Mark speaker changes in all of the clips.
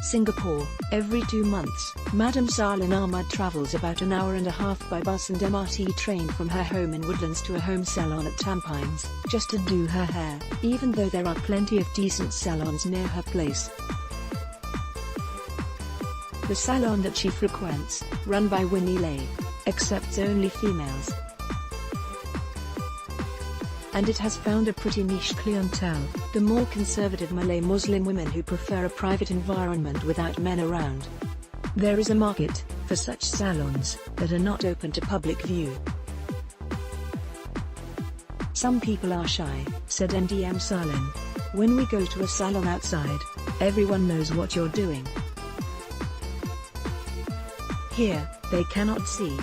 Speaker 1: Singapore. Every 2 months, Madam Salin Ahmad travels about an hour and a half by bus and MRT train from her home in Woodlands to a home salon at Tampines, just to do her hair, even though there are plenty of decent salons near her place. The salon that she frequents, run by Winnie Lay, accepts only females. And it has found a pretty niche clientele, the more conservative Malay Muslim women who prefer a private environment without men around. There is a market for such salons that are not open to public view. Some people are shy, said MDM Salin. When we go to a salon outside, everyone knows what you're doing. Here, they cannot see.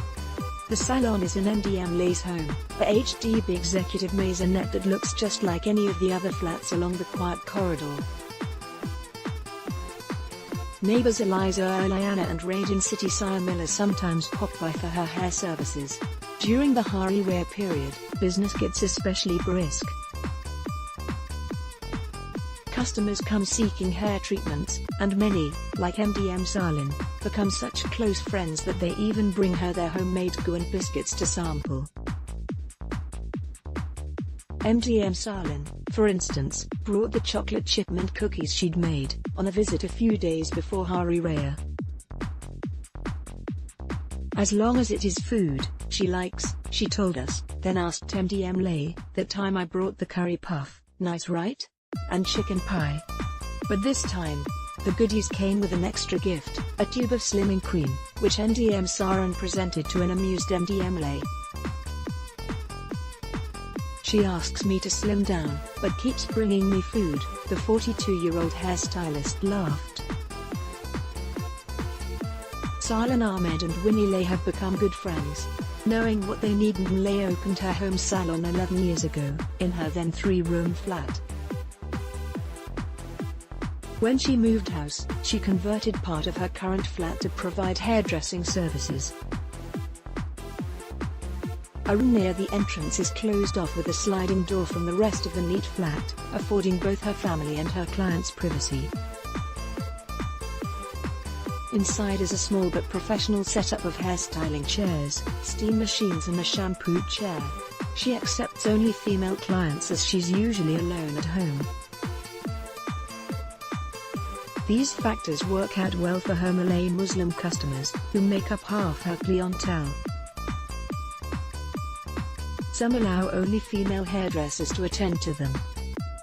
Speaker 1: The salon is in MDM Lay's home, a HDB executive maisonette that looks just like any of the other flats along the quiet corridor. Neighbors Eliza Erliana and Radin City Sire Miller sometimes pop by for her hair services. During the Hari Raya period, business gets especially brisk. Customers come seeking hair treatments, and many, like MDM Salin, become such close friends that they even bring her their homemade gu and biscuits to sample. MDM Salin, for instance, brought the chocolate chip mint cookies she'd made, on a visit a few days before Hari Raya. As long as it is food she likes, she told us, then asked MDM Lay, "That time I brought the curry puff, nice right? And chicken pie." But this time, the goodies came with an extra gift, a tube of slimming cream, which MDM Salin presented to an amused MDM Lay. "She asks me to slim down, but keeps bringing me food," the 42-year-old hairstylist laughed. Salin Ahmed and Winnie Lay have become good friends. Knowing what they need, Lay opened her home salon 11 years ago, in her then 3-room flat. When she moved house, she converted part of her current flat to provide hairdressing services. A room near the entrance is closed off with a sliding door from the rest of the neat flat, affording both her family and her clients privacy. Inside is a small but professional setup of hairstyling chairs, steam machines and a shampoo chair. She accepts only female clients as she's usually alone at home. These factors work out well for her Malay Muslim customers, who make up half her clientele. Some allow only female hairdressers to attend to them.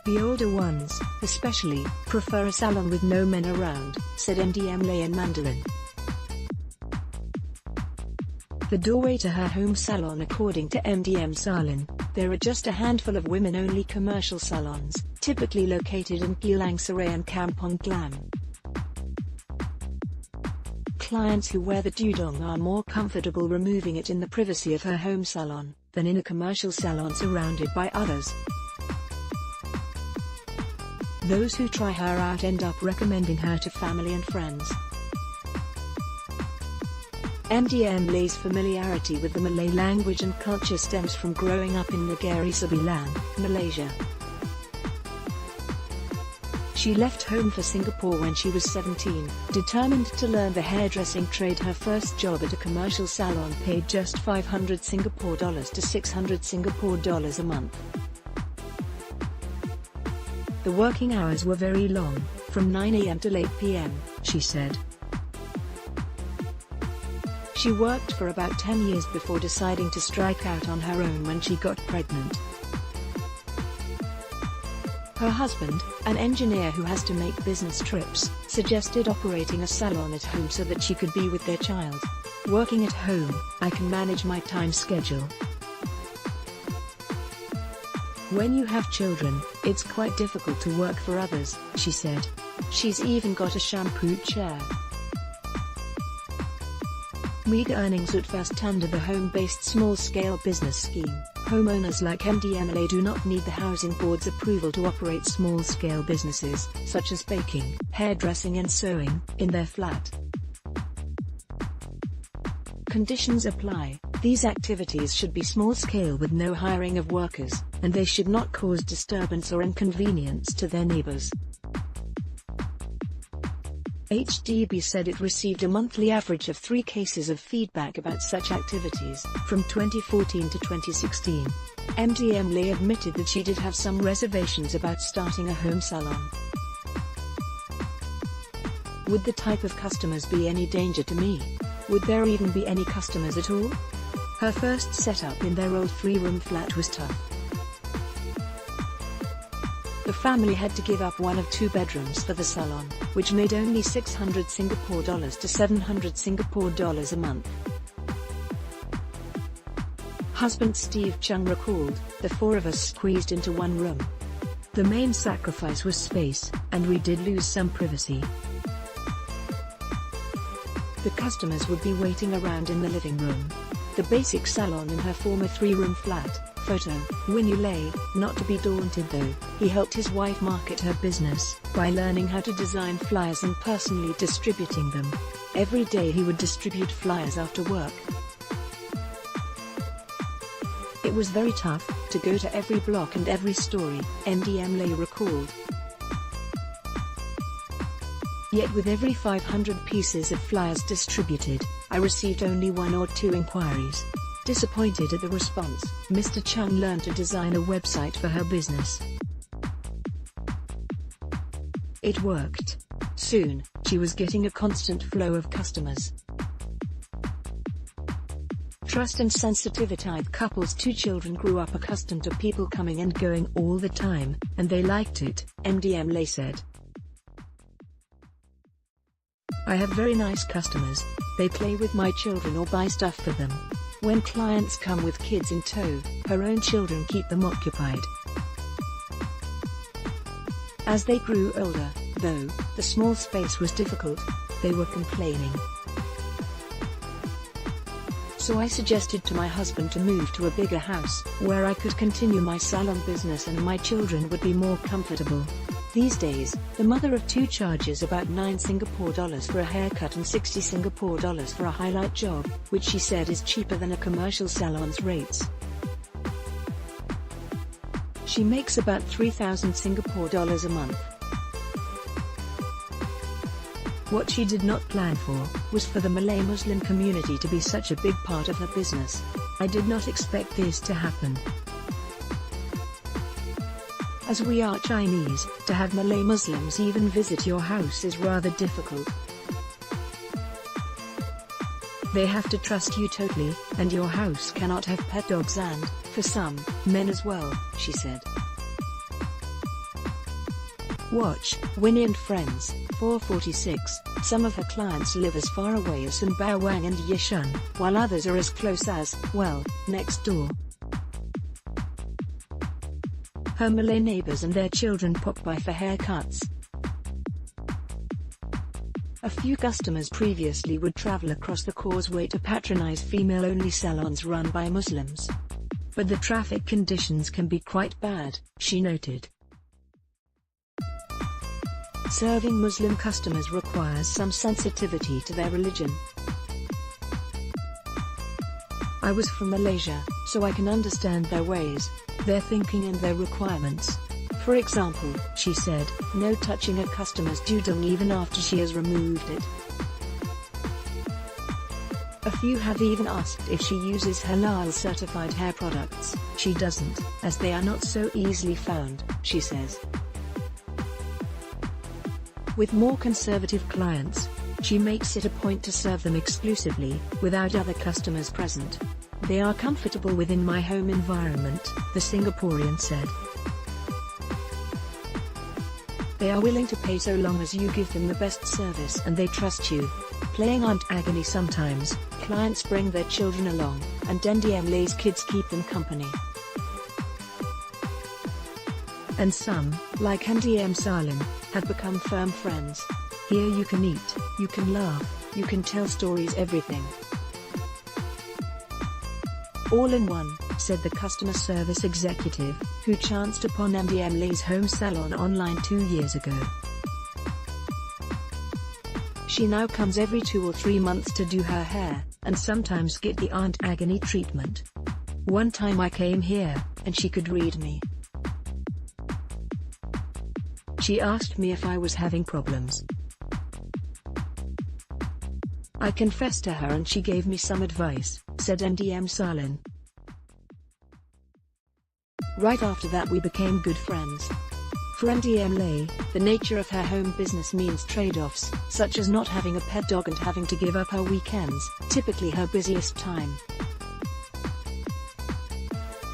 Speaker 1: The older ones, especially, prefer a salon with no men around, said MDM Lay in Mandarin. The doorway to her home salon. According to MDM Salin, there are just a handful of women-only commercial salons, typically located in Geylang Serai and Kampong Glam. Clients who wear the tudung are more comfortable removing it in the privacy of her home salon, than in a commercial salon surrounded by others. Those who try her out end up recommending her to family and friends. MDM Lay's familiarity with the Malay language and culture stems from growing up in Negeri Sembilan, Malaysia. She left home for Singapore when she was 17, determined to learn the hairdressing trade. Her first job at a commercial salon paid just $500 Singapore dollars to $600 Singapore dollars a month. The working hours were very long, from 9 a.m. till 8 p.m., she said. She worked for about 10 years before deciding to strike out on her own when she got pregnant. Her husband, an engineer who has to make business trips, suggested operating a salon at home so that she could be with their child. "Working at home, I can manage my time schedule. When you have children, it's quite difficult to work for others," she said. She's even got a shampoo chair. Meager earnings at first under the home-based small-scale business scheme. Homeowners like MDM Lay do not need the Housing Board's approval to operate small-scale businesses, such as baking, hairdressing and sewing, in their flat. Conditions apply. These activities should be small-scale with no hiring of workers, and they should not cause disturbance or inconvenience to their neighbors. HDB said it received a monthly average of 3 cases of feedback about such activities from 2014 to 2016. MDM Lay admitted that she did have some reservations about starting a home salon. Would the type of customers be any danger to me? Would there even be any customers at all? Her first setup in their old 3-room flat was tough. The family had to give up one of 2 bedrooms for the salon, which made only 600 Singapore dollars to 700 Singapore dollars a month. Husband Steve Chung recalled, "The 4 of us squeezed into one room. The main sacrifice was space, and we did lose some privacy." The customers would be waiting around in the living room. The basic salon in her former 3-room flat. Photo, Winnie Lay. Not to be daunted though, he helped his wife market her business by learning how to design flyers and personally distributing them. Every day he would distribute flyers after work. It was very tough to go to every block and every story, MDM Lay recalled. Yet with every 500 pieces of flyers distributed, I received only 1 or 2 inquiries. Disappointed at the response, Mr. Chung learned to design a website for her business. It worked. Soon, she was getting a constant flow of customers. Trust and sensitivity. Couple's 2 children grew up accustomed to people coming and going all the time, and they liked it, MDM Lay said. "I have very nice customers. They play with my children or buy stuff for them. When clients come with kids in tow, her own children keep them occupied." As they grew older, though, the small space was difficult. They were complaining. "So I suggested to my husband to move to a bigger house, where I could continue my salon business and my children would be more comfortable." These days, the mother of 2 charges about 9 Singapore dollars for a haircut and 60 Singapore dollars for a highlight job, which she said is cheaper than a commercial salon's rates. She makes about 3,000 Singapore dollars a month. What she did not plan for was for the Malay Muslim community to be such a big part of her business. "I did not expect this to happen. As we are Chinese, to have Malay Muslims even visit your house is rather difficult. They have to trust you totally, and your house cannot have pet dogs and, for some, men as well," she said. Watch, Winnie and Friends, 446. Some of her clients live as far away as Sembawang and Yishun, while others are as close as, well, next door. Her Malay neighbors and their children pop by for haircuts. A few customers previously would travel across the causeway to patronize female-only salons run by Muslims. But the traffic conditions can be quite bad, she noted. Serving Muslim customers requires some sensitivity to their religion. "I was from Malaysia, so I can understand their ways, their thinking and their requirements. For example," she said, "no touching a customer's dudung even after she has removed it. A few have even asked if she uses halal-certified hair products. She doesn't, as they are not so easily found," she says. With more conservative clients, she makes it a point to serve them exclusively, without other customers present. "They are comfortable within my home environment," the Singaporean said. "They are willing to pay so long as you give them the best service and they trust you." Playing Aunt Agony sometimes, clients bring their children along, and MDM Lay's kids keep them company. And some, like MDM Salim, have become firm friends. "Here you can eat, you can laugh, you can tell stories, everything. All in one," said the customer service executive, who chanced upon MDM Lay's home salon online 2 years ago. She now comes every 2 or 3 months to do her hair, and sometimes get the Aunt Agony treatment. "One time I came here, and she could read me. She asked me if I was having problems. I confessed to her and she gave me some advice, said MDM Salin. Right after that we became good friends. For MDM Lay, the nature of her home business means trade-offs, such as not having a pet dog and having to give up her weekends, typically her busiest time.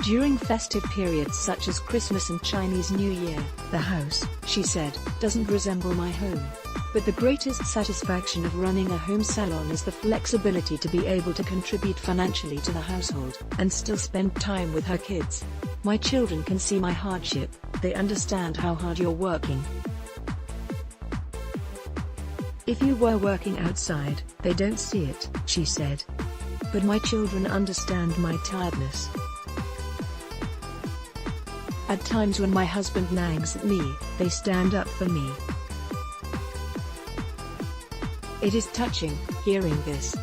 Speaker 1: During festive periods such as Christmas and Chinese New Year, the house, she said, doesn't resemble my home. But the greatest satisfaction of running a home salon is the flexibility to be able to contribute financially to the household, and still spend time with her kids. My children can see my hardship, they understand how hard you're working. If you were working outside, they don't see it, she said. But my children understand my tiredness. At times when my husband nags at me, they stand up for me. It is touching, hearing this.